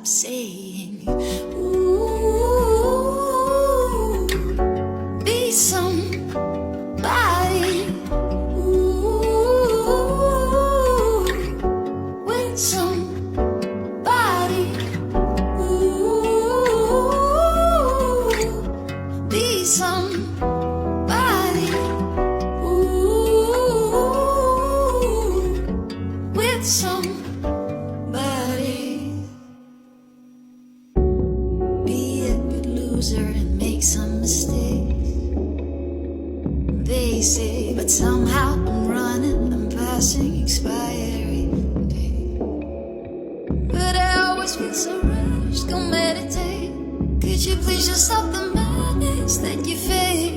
stop saying, ooh, be somebody, ooh, with somebody, ooh, be somebody, ooh, with somebody. Be a good loser and make some mistakes, they say, but somehow I'm running, I'm passing expiry date. But I always feel so rushed, go meditate. Could you please just stop the madness that you fake?